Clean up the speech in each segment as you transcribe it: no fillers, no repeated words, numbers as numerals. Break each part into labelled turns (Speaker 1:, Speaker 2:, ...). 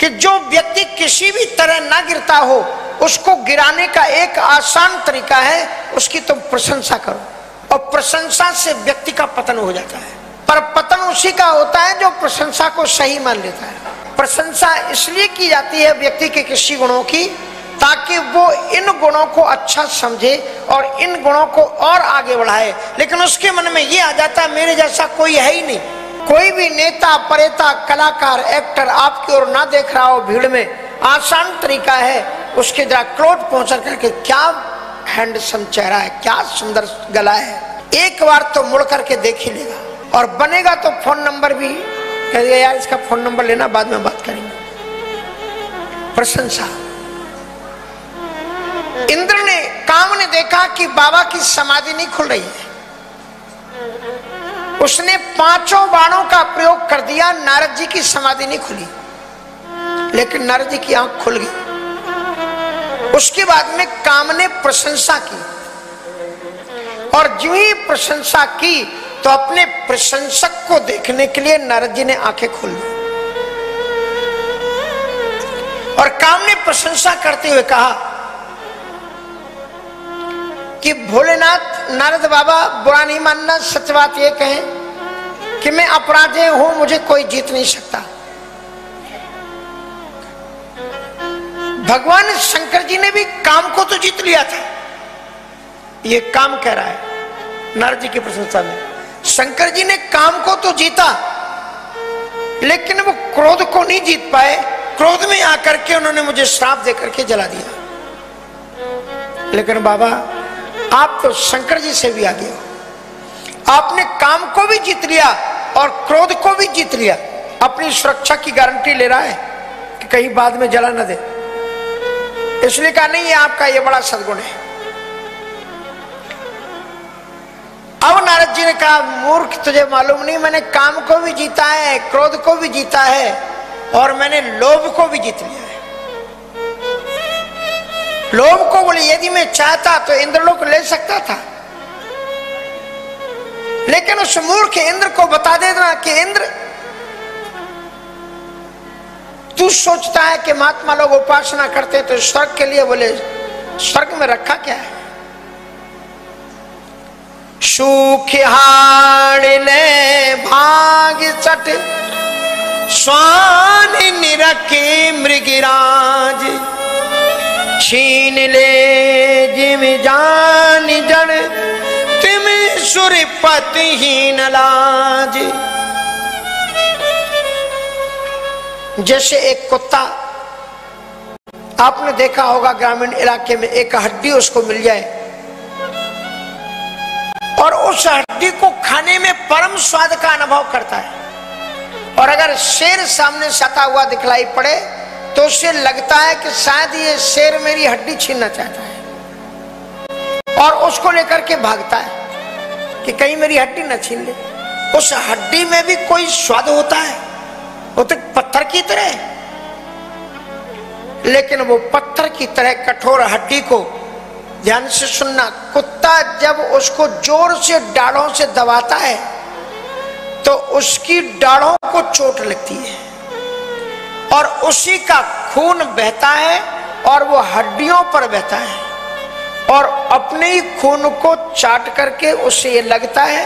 Speaker 1: कि जो व्यक्ति किसी भी तरह ना गिरता हो, उसको गिराने का एक आसान तरीका है, उसकी तुम प्रशंसा करो, और प्रशंसा से व्यक्ति का पतन हो जाता है। पर पतन उसी का होता है जो प्रशंसा को सही मान लेता है। प्रशंसा इसलिए की जाती है व्यक्ति के किसी गुणों की, ताकि वो इन गुणों को अच्छा समझे और इन गुणों को और आगे बढ़ाए। लेकिन उसके मन में ये आ जाता है मेरे जैसा कोई है ही नहीं। कोई भी नेता, परेता, कलाकार, एक्टर आपकी ओर ना देख रहा हो भीड़ में, आसान तरीका है उसके जरा क्लोज पहुंच करके, क्या हैंडसम चेहरा है, क्या सुंदर गला है, एक बार तो मुड़ करके देख ही लेगा। और बनेगा तो फोन नंबर भी कह दिया, यार इसका फोन नंबर लेना, बाद में बात करेंगे। प्रशंसा। इंद्र ने, काम ने देखा कि बाबा की समाधि नहीं खुल रही है, उसने 5 बाणों का प्रयोग कर दिया, नारद जी की समाधि नहीं खुली, लेकिन नारद जी की आंख खुल गई। उसके बाद में काम ने प्रशंसा की, और जो ही प्रशंसा की तो अपने प्रशंसक को देखने के लिए नारद जी ने आंखें खोल ली, और काम ने प्रशंसा करते हुए कहा कि भोलेनाथ, नारद बाबा बुरा नहीं मानना, सच बात ये कहें कि मैं अपराधी हूं, मुझे कोई जीत नहीं सकता। भगवान शंकर जी ने भी काम को तो जीत लिया था, ये काम कह रहा है नारद जी की प्रशंसा में। शंकर जी ने काम को तो जीता, लेकिन वो क्रोध को नहीं जीत पाए। क्रोध में आकर के उन्होंने मुझे श्राप देकर के जला दिया। लेकिन बाबा आप तो शंकर जी से भी आगे हो, आपने काम को भी जीत लिया और क्रोध को भी जीत लिया। अपनी सुरक्षा की गारंटी ले रहा है कि कहीं बाद में जला न दे, इसलिए कहा नहीं, ये आपका ये बड़ा सद्गुण है। अब नारद जी ने कहा, मूर्ख, तुझे मालूम नहीं, मैंने काम को भी जीता है, क्रोध को भी जीता है, और मैंने लोभ को भी जीत लिया है। लोभ को बोले यदि मैं चाहता तो इंद्रलोक ले सकता था, लेकिन उस मूर्ख इंद्र को बता देना कि इंद्र, तू सोचता है कि महात्मा लोग उपासना करते तो स्वर्ग के लिए, बोले स्वर्ग में रखा क्या है? सूखिहाड़िले भाग सट स्वान निरखे मृगिराज, छीन ले जिम जान जड़ तिम सुरपतिहीन लाज। जैसे एक कुत्ता, आपने देखा होगा ग्रामीण इलाके में, एक हड्डी उसको मिल जाए और उस हड्डी को खाने में परम स्वाद का अनुभव करता है, और अगर शेर सामने सता हुआ दिखलाई पड़े तो उसे लगता है कि शायद ये शेर मेरी हड्डी छीनना चाहता है, और उसको लेकर के भागता है कि कहीं मेरी हड्डी न छीन ले। उस हड्डी में भी कोई स्वाद होता है, वो तो पत्थर की तरह है, लेकिन वो पत्थर की तरह कठोर हड्डी को, ध्यान से सुनना, कुत्ता जब उसको जोर से डाढ़ों से दबाता है तो उसकी डाढ़ों को चोट लगती है, और उसी का खून बहता है और वो हड्डियों पर बहता है, और अपने ही खून को चाट करके उसे ये लगता है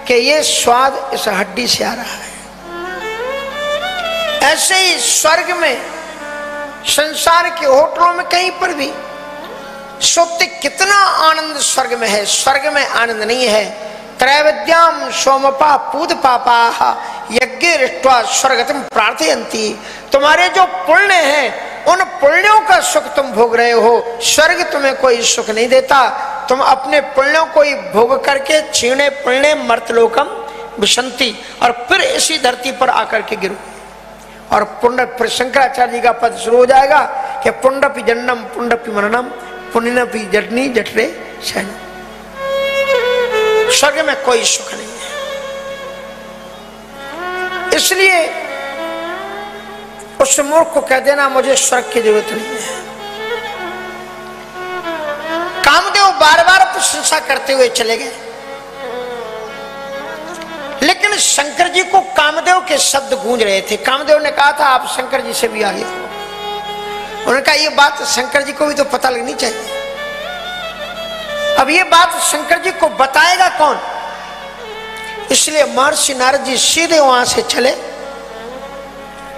Speaker 1: कि ये स्वाद इस हड्डी से आ रहा है। ऐसे ही स्वर्ग में, संसार के होटलों में, कहीं पर भी सोते कितना आनंद स्वर्ग में है, स्वर्ग में आनंद नहीं है। त्रैविद्याम सोमपा पूद पापा यज्ञ रिष्ट्वा स्वर्गतम प्रार्थयन्ति। तुम्हारे जो पुण्य हैं उन पुण्यों का सुख तुम भोग रहे हो, स्वर्ग तुम्हें कोई सुख नहीं देता। तुम अपने पुण्यों को ही भोग करके क्षीणे पुण्य मर्तलोकम विशंति, और फिर इसी धरती पर आकर के गिरो। और पुण्य, फिर शंकराचार्य जी का पद शुरू हो जाएगा कि पुण्डपि जन्नम पुण्डपि मरणम पुण्यपि जटनी जठरे शयनम। स्वर्ग में कोई सुख नहीं है, इसलिए उस मूर्ख को कह देना मुझे स्वर्ग की जरूरत नहीं है। कामदेव बार बार प्रशंसा करते हुए चले गए, लेकिन शंकर जी को कामदेव के शब्द गूंज रहे थे। कामदेव ने कहा था आप शंकर जी से भी आगे। उन्होंने कहा ये बात शंकर जी को भी तो पता लगनी चाहिए। अब ये बात शंकर जी को बताएगा कौन? इसलिए महर्षि नारद जी सीधे वहां से चले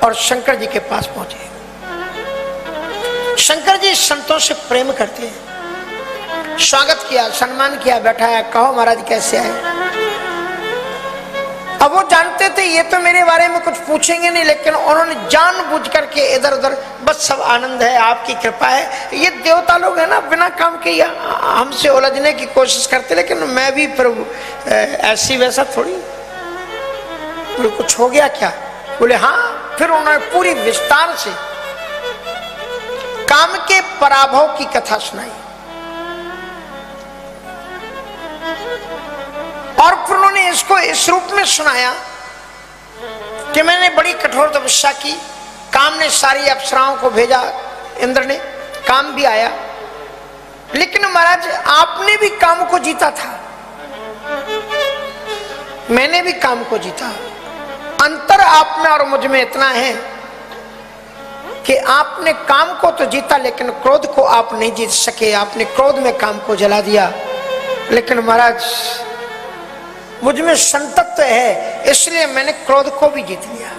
Speaker 1: और शंकर जी के पास पहुंचे। शंकर जी संतों से प्रेम करते हैं। स्वागत किया, सम्मान किया, बैठाया, कहो महाराज कैसे आए। अब वो जानते थे ये तो मेरे बारे में कुछ पूछेंगे नहीं, लेकिन उन्होंने जानबूझ करके इधर उधर, बस सब आनंद है, आपकी कृपा है। ये देवता लोग है ना, बिना काम के हमसे उलझने की कोशिश करते, लेकिन मैं भी प्रभु ऐसी वैसा थोड़ी। बोले कुछ हो गया क्या? बोले हाँ। फिर उन्होंने पूरी विस्तार से काम के पराभव की कथा सुनाई और फिर उन्होंने इसको इस रूप में सुनाया कि मैंने बड़ी कठोर तपस्या की, काम ने सारी अप्सराओं को भेजा, इंद्र ने, काम भी आया, लेकिन महाराज आपने भी काम को जीता था, मैंने भी काम को जीता। अंतर आप में और मुझ में इतना है कि आपने काम को तो जीता लेकिन क्रोध को आप नहीं जीत सके। आपने क्रोध में काम को जला दिया, लेकिन महाराज मुझ में संतत्व है, इसलिए मैंने क्रोध को भी जीत लिया।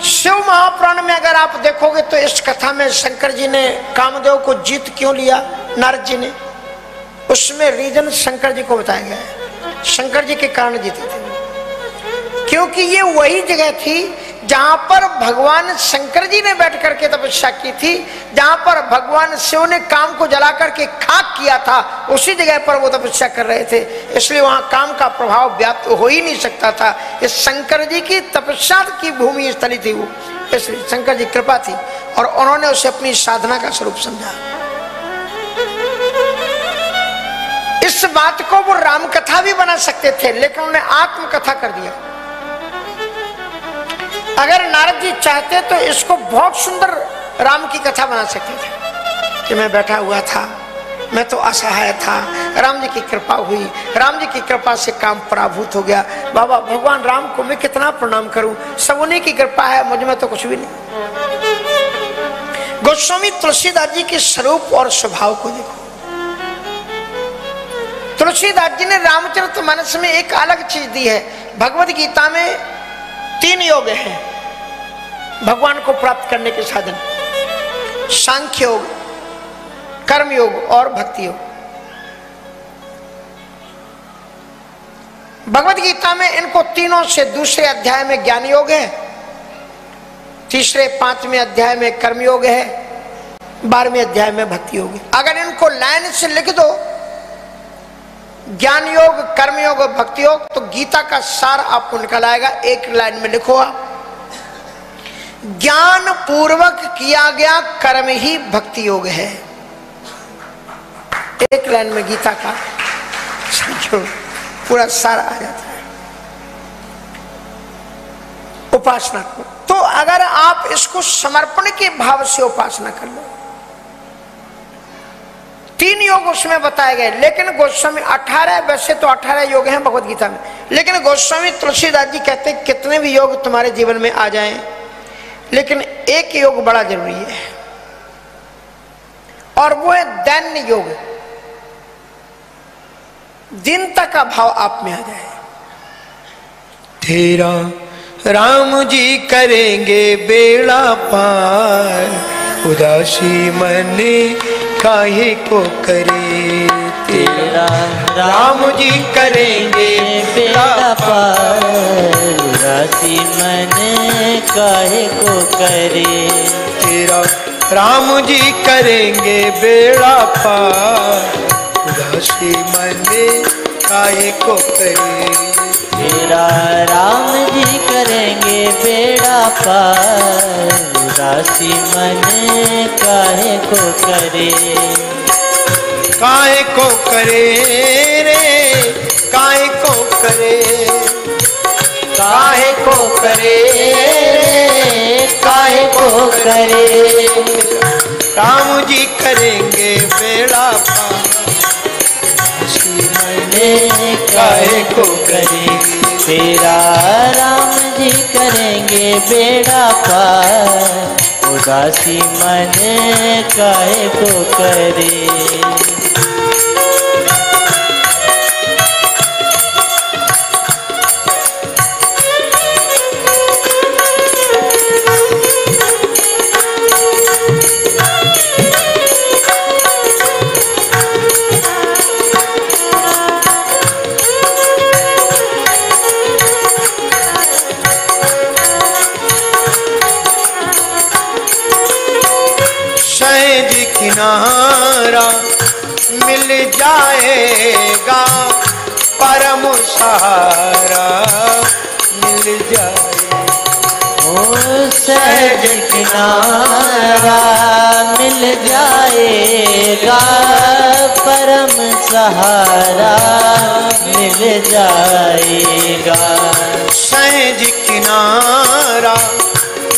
Speaker 1: शिव महापुराण में अगर आप देखोगे तो इस कथा में शंकर जी ने कामदेव को जीत क्यों लिया, नारद जी ने, उसमें रीजन शंकर जी को बताया गया है। शंकर जी के कारण जीते थे, क्योंकि ये वही जगह थी जहां पर भगवान शंकर जी ने बैठ करके तपस्या की थी, जहां पर भगवान शिव ने काम को जला करके खाक किया था, उसी जगह पर वो तपस्या कर रहे थे। इसलिए वहां काम का प्रभाव व्याप्त हो ही नहीं सकता था। इस शंकर जी की तपस्या की भूमि स्थली थी वो, इसलिए शंकर जी कृपा थी और उन्होंने उसे अपनी साधना का स्वरूप समझा। इस बात को वो राम कथा भी बना सकते थे, लेकिन उन्होंने आत्मकथा कर दिया। अगर नारद जी चाहते तो इसको बहुत सुंदर राम की कथा बना सकते थे कि मैं बैठा हुआ था, मैं तो असहाय था, राम जी की कृपा हुई, राम जी की कृपा से काम पराभूत हो गया। बाबा भगवान राम को मैं कितना प्रणाम करूं, सब उन्हीं की कृपा है, मुझ में तो कुछ भी नहीं। गोस्वामी तुलसीदास जी के स्वरूप और स्वभाव को देखो। तुलसीदास जी ने रामचरितमानस में एक अलग चीज दी है। भगवद गीता में 3 योग हैं भगवान को प्राप्त करने के साधन, सांख्य योग, कर्म योग और भक्ति योग। भगवद गीता में इनको तीनों से दूसरे अध्याय में ज्ञान योग है, तीसरे 5वें अध्याय में कर्म योग है, 12वें अध्याय में भक्ति योग है। अगर इनको लाइन से लिख दो, ज्ञान योग, कर्म योग और भक्ति योग, तो गीता का सार आपको निकल आएगा। एक लाइन में लिखो आप, ज्ञान पूर्वक किया गया कर्म ही भक्ति योग है। एक लाइन में गीता का पूरा सार आ जाता है। उपासना को तो अगर आप इसको समर्पण के भाव से उपासना कर लो, 3 योग उसमें बताए गए, लेकिन गोस्वामी 18, वैसे तो 18 योग हैं भगवद गीता में, लेकिन गोस्वामी तुलसीदास जी कहते हैं कितने भी योग तुम्हारे जीवन में आ जाएं, लेकिन एक योग बड़ा जरूरी है और वो है दैन्य योग। दीनता का भाव आप में आ जाए।
Speaker 2: तेरा राम जी करेंगे बेड़ा पार, उदासी मन काहे को करे। तेरा राम जी करेंगे बेड़ा पार,
Speaker 3: उदासी मन काहे को करे।
Speaker 2: तेरा राम जी करेंगे बेड़ा पार, उदासी मन काहे को करे।
Speaker 3: तेरा राम जी करेंगे बेड़ा पार, उदासी मन काहे को करे।
Speaker 2: काहे को करे रे, काहे को करे,
Speaker 3: काहे को करे रे, काहे को करे।
Speaker 2: राम जी करेंगे बेड़ा पार, उदासी मन
Speaker 3: काहे को करे। तेरा राम जी करेंगे बेड़ा पार, उदासी मन काहे को करे।
Speaker 2: किनारा मिल जाएगा, परम सहारा मिल जाएगा।
Speaker 3: ओ सहज किनारा मिल जाएगा, परम सहारा मिल जाएगा।
Speaker 2: सहज किनारा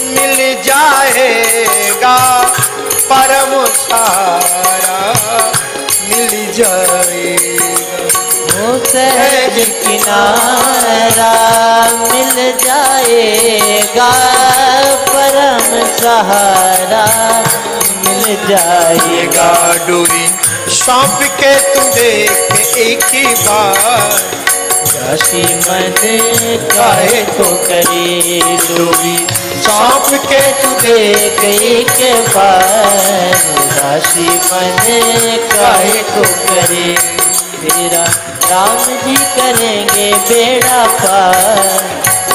Speaker 2: मिल जाएगा, परम सहारा मिल जाएगा।
Speaker 3: ओ सहज किनारा मिल जाएगा, परम सहारा मिल जाएगा।
Speaker 2: डोरी सौंप के तू देख एक ही बार,
Speaker 3: उदासी मन काहे को करे। डोरी
Speaker 2: सौंप के
Speaker 3: तू देख एक बार, उदासी मन काहे को करे। तेरा राम जी करेंगे बेड़ा पार,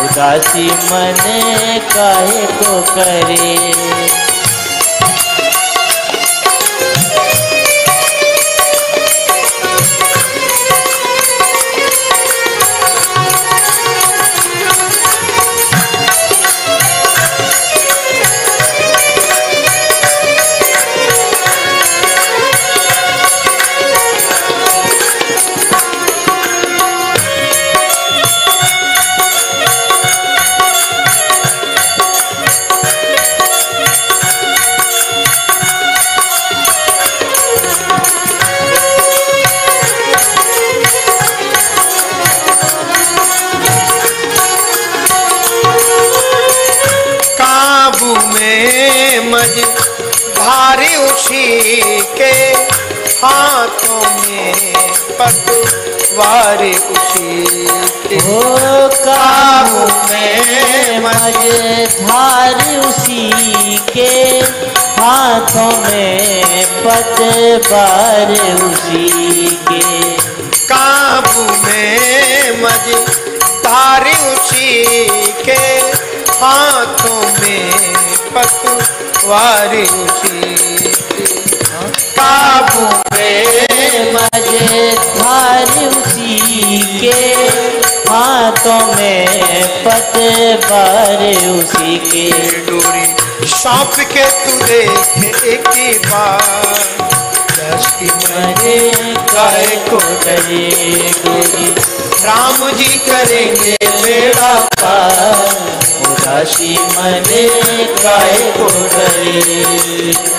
Speaker 3: उदासी मन काहे को करे।
Speaker 2: भारी उसी के हाथों में पतवार उसी के।
Speaker 3: हो काबू में मझधार उसी के, हाथों में पतवार उसी के।
Speaker 2: काबू में मझधार उसी के, हाथों में पतवार उसी के।
Speaker 3: काबू में मझधार उसी के, हाथों में पतवार उसी के।
Speaker 2: डोरी सौंप के तू देख एक बार, दस्ती मने
Speaker 3: काहे को डरे। डोरी
Speaker 2: राम जी करेंगे बेड़ा
Speaker 3: पार, उदासी मन काहे को डरे।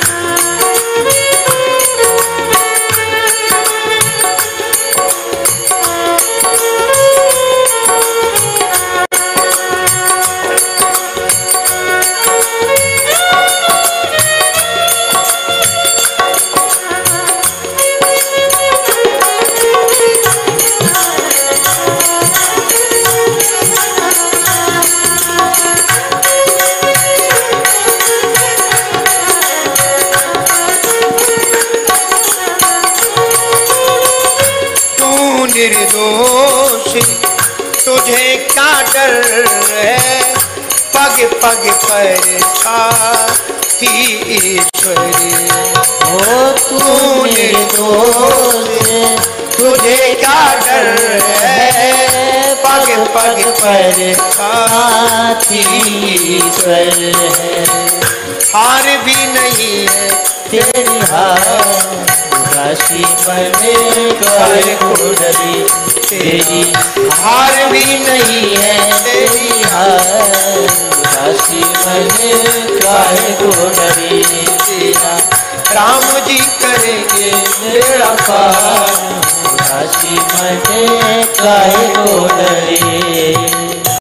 Speaker 2: निर्दोष तुझे क्या डर है, पग पग पर साथी ईश्वरी।
Speaker 3: हो तू निर्दोष
Speaker 2: तुझे क्या डर है, पग पग पर
Speaker 3: साथी ईश्वर है।
Speaker 2: हार भी नहीं है
Speaker 3: तेरी हार, उदासी मन काहे को डरे। तेरी
Speaker 2: हार भी
Speaker 3: नहीं है तेरी हार, उदासी मन काहे को डरे। तेरा
Speaker 2: राम जी करेंगे बेड़ा पार,
Speaker 3: दासी मन काहे को डरे।